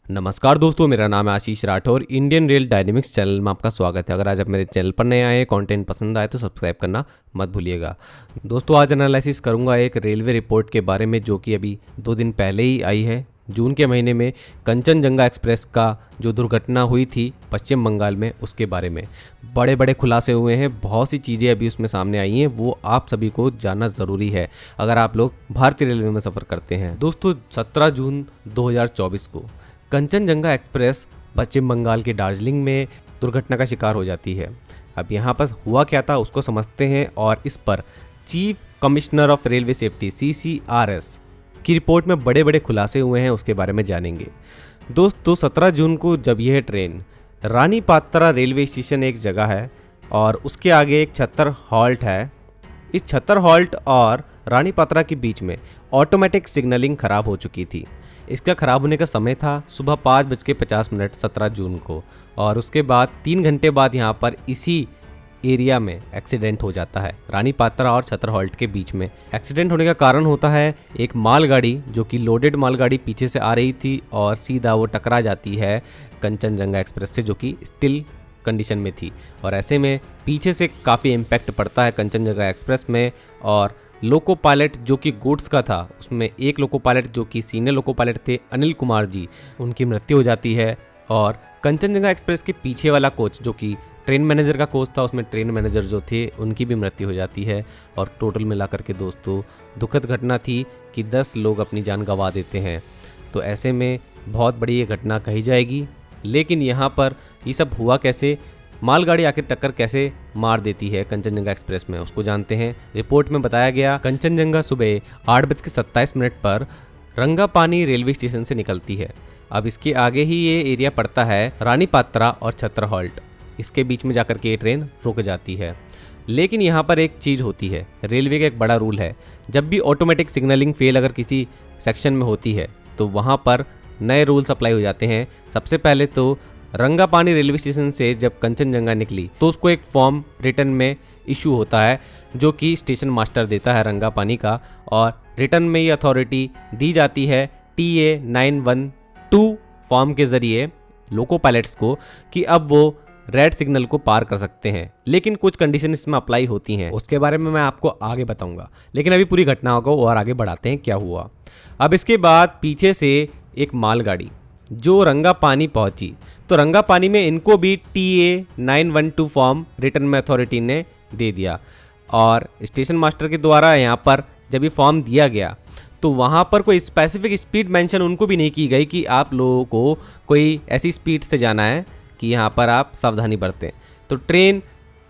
नमस्कार दोस्तों, मेरा नाम है Ashish Rathore. Indian rail dynamics channel में आपका स्वागत है। अगर आज आप मेरे चैनल पर नए आए, कंटेंट पसंद आए तो सब्सक्राइब करना मत भूलिएगा। दोस्तों, आज एनालिसिस करूंगा एक रेलवे रिपोर्ट के बारे में जो कि अभी 2 दिन पहले ही आई है। जून के महीने में कंचनजंगा एक्सप्रेस का जो दुर्घटना हुई थी पश्चिम बंगाल में, उसके बारे में बड़े बड़े खुलासे हुए हैं। बहुत सी चीज़ें अभी उसमें सामने आई हैं, वो आप सभी को जानना ज़रूरी है अगर आप लोग भारतीय रेलवे में सफ़र करते हैं। दोस्तों, 17 जून 2024 को कंचनजंगा एक्सप्रेस पश्चिम बंगाल के दार्जिलिंग में दुर्घटना का शिकार हो जाती है। अब यहाँ पर हुआ क्या था उसको समझते हैं और इस पर chief commissioner of railway safety CCRS की रिपोर्ट में बड़े बड़े खुलासे हुए हैं, उसके बारे में जानेंगे। दोस्तों, 17 जून को जब यह ट्रेन रानी पात्रा रेलवे स्टेशन एक जगह है और उसके आगे एक छत्तर हॉल्ट है। इस छत्तर हॉल्ट और रानी पात्रा के बीच में ऑटोमेटिक सिग्नलिंग खराब हो चुकी थी। इसका ख़राब होने का समय था सुबह 5:50 17 जून को, और उसके बाद 3 घंटे बाद यहाँ पर इसी एरिया में एक्सीडेंट हो जाता है। रानी पात्रा और छतर हॉल्ट के बीच में एक्सीडेंट होने का कारण होता है एक मालगाड़ी, जो कि लोडेड मालगाड़ी पीछे से आ रही थी और सीधा वो टकरा जाती है कंचनजंगा एक्सप्रेस से, जो कि स्टिल कंडीशन में थी। और ऐसे में पीछे से काफ़ी इम्पैक्ट पड़ता है कंचनजंगा एक्सप्रेस में। और लोको पायलट जो कि गुड्स का था, उसमें एक लोको पायलट जो कि सीनियर लोको पायलट थे अनिल कुमार जी, उनकी मृत्यु हो जाती है। और कंचनजंगा एक्सप्रेस के पीछे वाला कोच जो कि ट्रेन मैनेजर का कोच था, उसमें ट्रेन मैनेजर जो थे उनकी भी मृत्यु हो जाती है। और टोटल मिलाकर के दोस्तों दुखद घटना थी कि 10 लोग अपनी जान गंवा देते हैं। तो ऐसे में बहुत बड़ी ये घटना कही जाएगी। लेकिन यहाँ पर ये सब हुआ कैसे, मालगाड़ी आखिर टक्कर कैसे मार देती है कंचनजंगा एक्सप्रेस में, उसको जानते हैं। रिपोर्ट में बताया गया कंचनजंगा सुबह 8:27 पर रंगापानी रेलवे स्टेशन से निकलती है। अब इसके आगे ही ये एरिया पड़ता है रानी पात्रा और छतर हॉल्ट। इसके बीच में जाकर के ये ट्रेन रुक जाती है। लेकिन यहाँ पर एक चीज़ होती है, रेलवे का एक बड़ा रूल है, जब भी ऑटोमेटिक सिग्नलिंग फेल अगर किसी सेक्शन में होती है तो वहाँ पर नए रूल्स अप्लाई हो जाते हैं। सबसे पहले तो रंगापानी रेलवे स्टेशन से जब कंचनजंगा निकली तो उसको एक फॉर्म रिटर्न में इशू होता है जो कि स्टेशन मास्टर देता है रंगापानी का, और रिटर्न में ये अथॉरिटी दी जाती है TA 912 फॉर्म के ज़रिए लोको पायलट्स को कि अब वो रेड सिग्नल को पार कर सकते हैं। लेकिन कुछ कंडीशन इसमें अप्लाई होती हैं, उसके बारे में मैं आपको आगे बताऊंगा। लेकिन अभी पूरी घटना को और आगे बढ़ाते हैं क्या हुआ। अब इसके बाद पीछे से एक मालगाड़ी जो रंगापानी पहुंची, तो रंगापानी में इनको भी TA 912 फॉर्म रिटर्न में अथॉरिटी ने दे दिया। और स्टेशन मास्टर के द्वारा यहाँ पर जब ये फॉर्म दिया गया तो वहाँ पर कोई स्पेसिफिक स्पीड मेंशन उनको भी नहीं की गई कि आप लोगों को कोई ऐसी स्पीड से जाना है कि यहाँ पर आप सावधानी बरतें। तो ट्रेन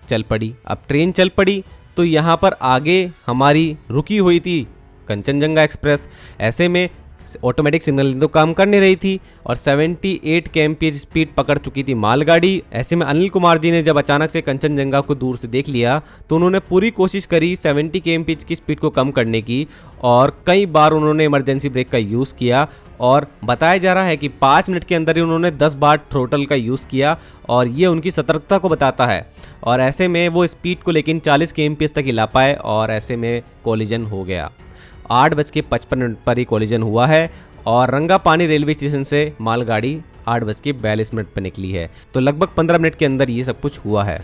चल पड़ी। अब ट्रेन चल पड़ी तो यहाँ पर आगे हमारी रुकी हुई थी कंचनजंगा एक्सप्रेस। ऐसे में ऑटोमेटिक सिग्नलिंग तो काम कर नहीं रही थी और 78 kmph स्पीड पकड़ चुकी थी मालगाड़ी। ऐसे में अनिल कुमार जी ने जब अचानक से कंचनजंगा को दूर से देख लिया तो उन्होंने पूरी कोशिश करी 70 kmph की स्पीड को कम करने की, और कई बार उन्होंने इमरजेंसी ब्रेक का यूज़ किया। और बताया जा रहा है कि 5 मिनट के अंदर ही उन्होंने 10 बार थ्रोटल का यूज़ किया, और ये उनकी सतर्कता को बताता है। और ऐसे में वो स्पीड को लेकिन 40 kmph तक हिला पाए, और ऐसे में कोलिजन हो गया। 8:55 पर ही कोलिजन हुआ है और रंगापानी रेलवे स्टेशन से मालगाड़ी 8:42 पर निकली है। तो लगभग 15 मिनट के अंदर ये सब कुछ हुआ है।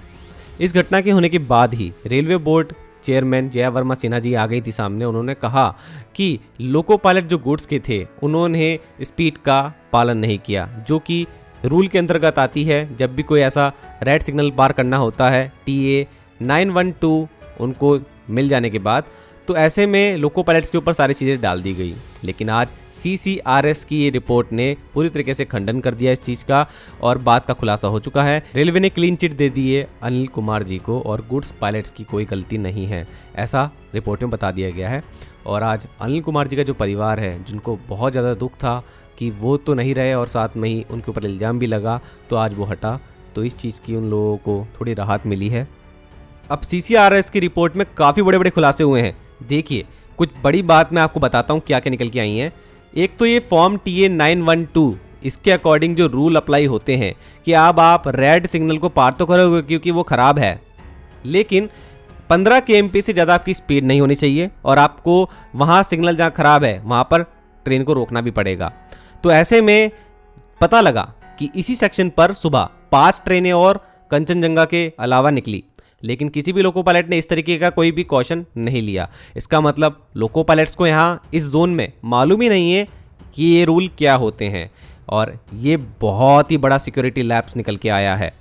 इस घटना के होने के बाद ही railway board chairman Jaya Varma Sinha ji आ गई थी सामने। उन्होंने कहा कि लोको पायलट जो गुड्स के थे उन्होंने स्पीड का पालन नहीं किया, जो कि रूल के अंतर्गत आती है। जब भी कोई ऐसा रेड सिग्नल पार करना होता है TA 912 उनको मिल जाने के बाद, तो ऐसे में लोको पायलट्स के ऊपर सारी चीज़ें डाल दी गई। लेकिन आज CCRS की ये रिपोर्ट ने पूरी तरीके से खंडन कर दिया इस चीज़ का, और बात का खुलासा हो चुका है। रेलवे ने क्लीन चिट दे दी है अनिल कुमार जी को, और गुड्स पायलट्स की कोई गलती नहीं है, ऐसा रिपोर्ट में बता दिया गया है। और आज अनिल कुमार जी का जो परिवार है, जिनको बहुत ज़्यादा दुख था कि वो तो नहीं रहे और साथ में ही उनके ऊपर इल्ज़ाम भी लगा, तो आज वो हटा, तो इस चीज़ की उन लोगों को थोड़ी राहत मिली है। अब CCRS की रिपोर्ट में काफ़ी बड़े बड़े खुलासे हुए हैं। देखिए, कुछ बड़ी बात मैं आपको बताता हूँ क्या क्या निकल के आई हैं। एक तो ये फॉर्म TA 912, इसके अकॉर्डिंग जो रूल अप्लाई होते हैं कि अब आप रेड सिग्नल को पार तो करोगे क्योंकि वो ख़राब है, लेकिन 15 kmph से ज़्यादा आपकी स्पीड नहीं होनी चाहिए, और आपको वहाँ सिग्नल जहाँ ख़राब है वहाँ पर ट्रेन को रोकना भी पड़ेगा। तो ऐसे में पता लगा कि इसी सेक्शन पर सुबह 5 ट्रेनें और कंचनजंगा के अलावा निकली, लेकिन किसी भी लोको पायलट ने इस तरीके का कोई भी कॉशन नहीं लिया। इसका मतलब लोको पायलट्स को यहाँ इस जोन में मालूम ही नहीं है कि ये रूल क्या होते हैं, और ये बहुत ही बड़ा सिक्योरिटी लैप्स निकल के आया है।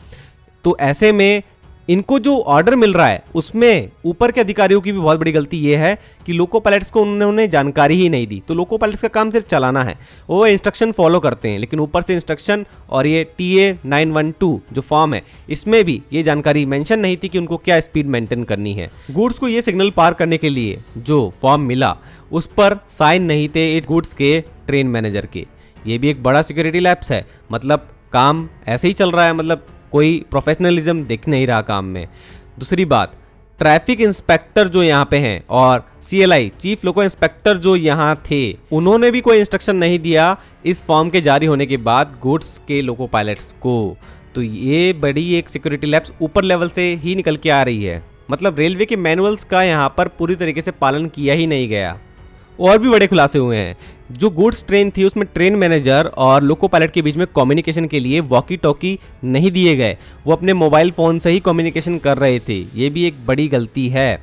तो ऐसे में इनको जो ऑर्डर मिल रहा है उसमें ऊपर के अधिकारियों की भी बहुत बड़ी गलती ये है कि लोको पायलट्स को उन्होंने जानकारी ही नहीं दी। तो लोको पायलट्स का काम सिर्फ चलाना है, वो इंस्ट्रक्शन फॉलो करते हैं, लेकिन ऊपर से इंस्ट्रक्शन और ये TA-912 जो फॉर्म है इसमें भी ये जानकारी मेंशन नहीं थी कि उनको क्या स्पीड मेंटेन करनी है। गुड्स को ये सिग्नल पार करने के लिए जो फॉर्म मिला उस पर साइन नहीं थे इस गुड्स के ट्रेन मैनेजर के। ये भी एक बड़ा सिक्योरिटी लैप्स है, मतलब काम ऐसे ही चल रहा है, मतलब कोई प्रोफेशनलिज्म दिख नहीं रहा काम में। दूसरी बात, ट्रैफिक इंस्पेक्टर जो यहाँ पे हैं और CLI चीफ लोको इंस्पेक्टर जो यहाँ थे, उन्होंने भी कोई इंस्ट्रक्शन नहीं दिया इस फॉर्म के जारी होने के बाद गुड्स के लोको पायलट्स को। तो ये बड़ी एक सिक्योरिटी लैप्स ऊपर लेवल से ही निकल के आ रही है, मतलब रेलवे के मैनुअल्स का यहाँ पर पूरी तरीके से पालन किया ही नहीं गया। और भी बड़े खुलासे हुए हैं। जो गुड्स ट्रेन थी उसमें ट्रेन मैनेजर और लोको पायलट के बीच में कम्युनिकेशन के लिए वॉकी टॉकी नहीं दिए गए, वो अपने मोबाइल फ़ोन से ही कम्युनिकेशन कर रहे थे। ये भी एक बड़ी गलती है।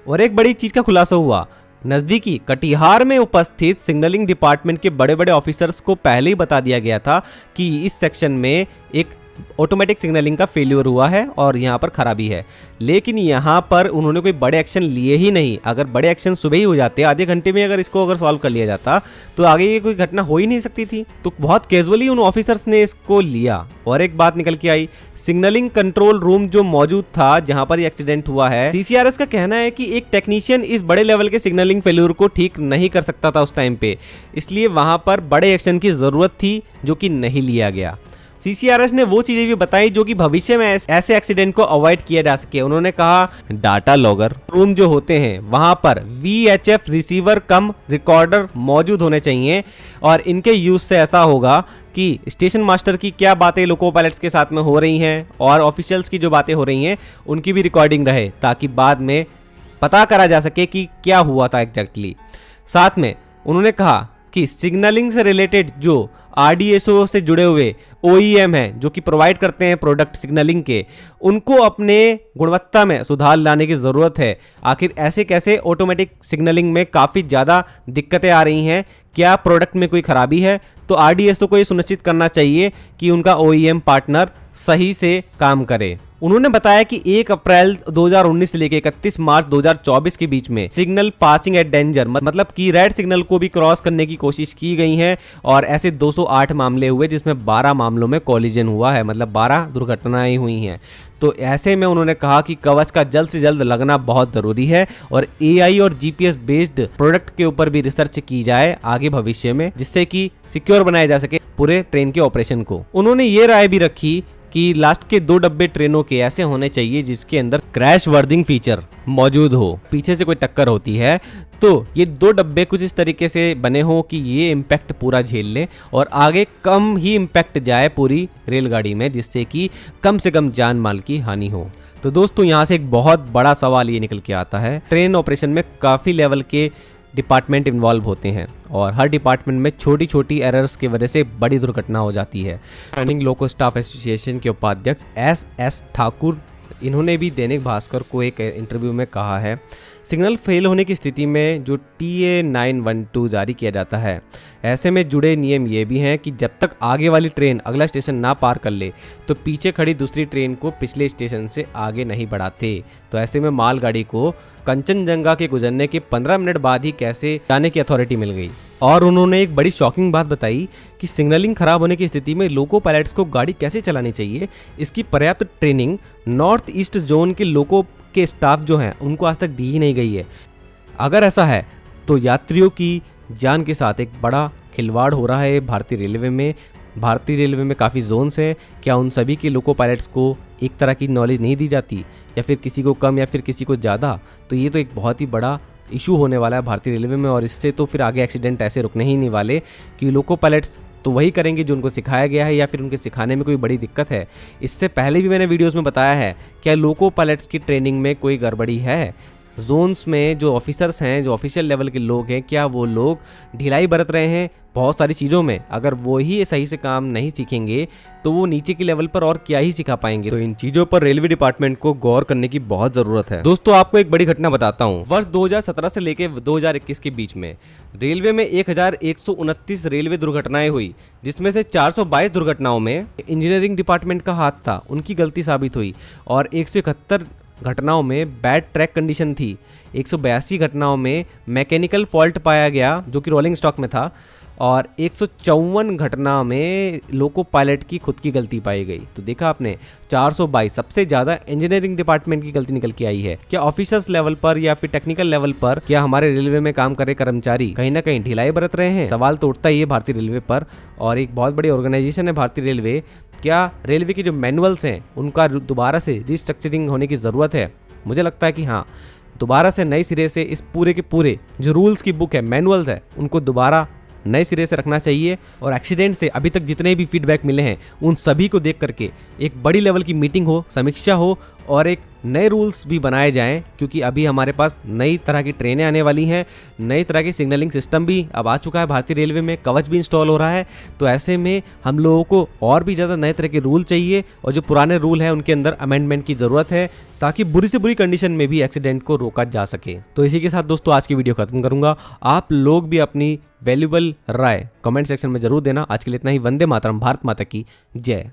और एक बड़ी चीज़ का खुलासा हुआ, नज़दीकी कटिहार में उपस्थित सिग्नलिंग डिपार्टमेंट के बड़े बड़े ऑफिसर्स को पहले ही बता दिया गया था कि इस सेक्शन में एक ऑटोमेटिक सिग्नलिंग का फेल्यूर हुआ है और यहाँ पर खराबी है, लेकिन यहाँ पर उन्होंने कोई बड़े एक्शन लिए ही नहीं। अगर बड़े एक्शन सुबह ही हो जाते, आधे घंटे में अगर इसको सॉल्व कर लिया जाता, तो आगे ये कोई घटना हो ही नहीं सकती थी। तो बहुत कैजुअली उन ऑफिसर्स ने इसको लिया। और एक बात निकल के आई, सिग्नलिंग कंट्रोल रूम जो मौजूद था जहां पर ये एक्सीडेंट हुआ है, CCRS का कहना है कि एक टेक्नीशियन इस बड़े लेवल के सिग्नलिंग फेल्यूर को ठीक नहीं कर सकता था उस टाइम पे, इसलिए वहां पर बड़े एक्शन की जरूरत थी जो कि नहीं लिया गया। CCRS ने वो चीजें भी बताई जो कि भविष्य में ऐसे एक्सीडेंट को अवॉइड किया जा सके। उन्होंने कहा डाटा लॉगर रूम जो होते हैं वहां पर VHF रिसीवर कम रिकॉर्डर मौजूद होने चाहिए, और इनके यूज से ऐसा होगा कि स्टेशन मास्टर की क्या बातें लोको पायलट्स के साथ में हो रही हैं और ऑफिशियल्स की जो बातें हो रही हैं उनकी भी रिकॉर्डिंग रहे, ताकि बाद में पता करा जा सके कि क्या हुआ था एग्जैक्टली। साथ में उन्होंने कहा कि सिग्नलिंग से रिलेटेड जो RDSO से जुड़े हुए OEM हैं जो कि प्रोवाइड करते हैं प्रोडक्ट सिग्नलिंग के, उनको अपने गुणवत्ता में सुधार लाने की ज़रूरत है। आखिर ऐसे कैसे ऑटोमेटिक सिग्नलिंग में काफ़ी ज़्यादा दिक्कतें आ रही हैं, क्या प्रोडक्ट में कोई खराबी है? तो RDSO को ये सुनिश्चित करना चाहिए कि उनका OEM पार्टनर सही से काम करे। उन्होंने बताया कि 1 अप्रैल 2019 से लेकर 31 मार्च 2024 के बीच में सिग्नल पासिंग एट डेंजर मतलब कि रेड सिग्नल को भी क्रॉस करने की कोशिश की गई है, और ऐसे 208 मामले हुए जिसमें 12 मामलों में कॉलिजन हुआ है, मतलब 12 दुर्घटनाएं हुई हैं। तो ऐसे में उन्होंने कहा कि कवच का जल्द से जल्द लगना बहुत ज़रूरी है, और AI और GPS बेस्ड प्रोडक्ट के ऊपर भी रिसर्च की जाए आगे भविष्य में, जिससे कि सिक्योर बनाया जा सके पूरे ट्रेन के ऑपरेशन को। उन्होंने ये राय भी रखी कि लास्ट के 2 डब्बे ट्रेनों के ऐसे होने चाहिए जिसके अंदर क्रैश वर्दिंग फीचर मौजूद हो। पीछे से कोई टक्कर होती है तो ये 2 डब्बे कुछ इस तरीके से बने हो कि ये इम्पैक्ट पूरा झेल लें और आगे कम ही इम्पैक्ट जाए पूरी रेलगाड़ी में, जिससे कि कम से कम जान माल की हानि हो। तो दोस्तों यहाँ से एक बहुत बड़ा सवाल ये निकल के आता है, ट्रेन ऑपरेशन में काफ़ी लेवल के डिपार्टमेंट इन्वॉल्व होते हैं और हर डिपार्टमेंट में छोटी छोटी एरर्स की वजह से बड़ी दुर्घटना हो जाती है। रनिंग लोको स्टाफ एसोसिएशन के उपाध्यक्ष SS ठाकुर, इन्होंने भी दैनिक भास्कर को एक इंटरव्यू में कहा है, सिग्नल फेल होने की स्थिति में जो TA-912 जारी किया जाता है, ऐसे में जुड़े नियम ये भी हैं कि जब तक आगे वाली ट्रेन अगला स्टेशन ना पार कर ले तो पीछे खड़ी दूसरी ट्रेन को पिछले स्टेशन से आगे नहीं बढ़ाते। तो ऐसे में मालगाड़ी को कंचनजंगा के गुजरने के 15 मिनट बाद ही कैसे जाने की अथॉरिटी मिल गई। और उन्होंने एक बड़ी शॉकिंग बात बताई कि सिग्नलिंग खराब होने की स्थिति में लोको पायलट्स को गाड़ी कैसे चलानी चाहिए, इसकी पर्याप्त ट्रेनिंग नॉर्थ ईस्ट जोन के लोको के स्टाफ जो हैं उनको आज तक दी ही नहीं गई है। अगर ऐसा है तो यात्रियों की जान के साथ एक बड़ा खिलवाड़ हो रहा है भारतीय रेलवे में। भारतीय रेलवे में काफ़ी जोन्स हैं, क्या उन सभी के लोको पायलट्स को एक तरह की नॉलेज नहीं दी जाती, या फिर किसी को कम या फिर किसी को ज़्यादा? तो ये तो एक बहुत ही बड़ा इशू होने वाला है भारतीय रेलवे में, और इससे तो फिर आगे एक्सीडेंट ऐसे रुकने ही नहीं वाले कि लोको पायलट्स तो वही करेंगे जो उनको सिखाया गया है, या फिर उनके सिखाने में कोई बड़ी दिक्कत है। इससे पहले भी मैंने वीडियोस में बताया है, क्या लोको पायलट्स की ट्रेनिंग में कोई गड़बड़ी है? जोन्स में जो ऑफिसर्स हैं, जो ऑफिशियल लेवल के लोग हैं, क्या वो लोग ढिलाई बरत रहे हैं बहुत सारी चीज़ों में? अगर वो ही सही से काम नहीं सीखेंगे तो वो नीचे के लेवल पर और क्या ही सिखा पाएंगे। तो इन चीज़ों पर रेलवे डिपार्टमेंट को गौर करने की बहुत ज़रूरत है। दोस्तों आपको एक बड़ी घटना बताता हूँ। वर्ष 2017 से लेकर 2021 के बीच में रेलवे में 1129 रेलवे दुर्घटनाएं हुई, जिसमें से 422 दुर्घटनाओं में इंजीनियरिंग डिपार्टमेंट का हाथ था, उनकी गलती साबित हुई। और 171 घटनाओं में बैड ट्रैक कंडीशन थी। 182 घटनाओं में मैकेनिकल फॉल्ट पाया गया जो कि रोलिंग स्टॉक में था। और 154 घटना में लोको पायलट की खुद की गलती पाई गई। तो देखा आपने, 422 सबसे ज़्यादा इंजीनियरिंग डिपार्टमेंट की गलती निकल के आई है। क्या ऑफिसर्स लेवल पर या फिर टेक्निकल लेवल पर क्या हमारे रेलवे में काम कर रहे कर्मचारी कहीं ना कहीं ढिलाई बरत रहे हैं? सवाल तो उठता ही है भारतीय रेलवे पर। और एक बहुत बड़ी ऑर्गेनाइजेशन है भारतीय रेलवे, क्या रेलवे के जो मैनुअल्स हैं उनका दोबारा से रिस्ट्रक्चरिंग होने की ज़रूरत है? मुझे लगता है कि हाँ, दोबारा से नए सिरे से इस पूरे के पूरे जो रूल्स की बुक है, मैनुअल्स है, उनको दोबारा नए सिरे से रखना चाहिए। और एक्सीडेंट से अभी तक जितने भी फीडबैक मिले हैं उन सभी को देख करके एक बड़ी लेवल की मीटिंग हो, समीक्षा हो और एक नए रूल्स भी बनाए जाएं, क्योंकि अभी हमारे पास नई तरह की ट्रेनें आने वाली हैं, नई तरह की सिग्नलिंग सिस्टम भी अब आ चुका है भारतीय रेलवे में, कवच भी इंस्टॉल हो रहा है। तो ऐसे में हम लोगों को और भी ज़्यादा नए तरह के रूल चाहिए और जो पुराने रूल हैं उनके अंदर अमेंडमेंट की ज़रूरत है, ताकि बुरी से बुरी कंडीशन में भी एक्सीडेंट को रोका जा सके। तो इसी के साथ दोस्तों आज की वीडियो खत्म करूंगा। आप लोग भी अपनी वैल्यूबल राय कमेंट सेक्शन में जरूर देना। आज के लिए इतना ही। वंदे मातरम। भारत माता की जय।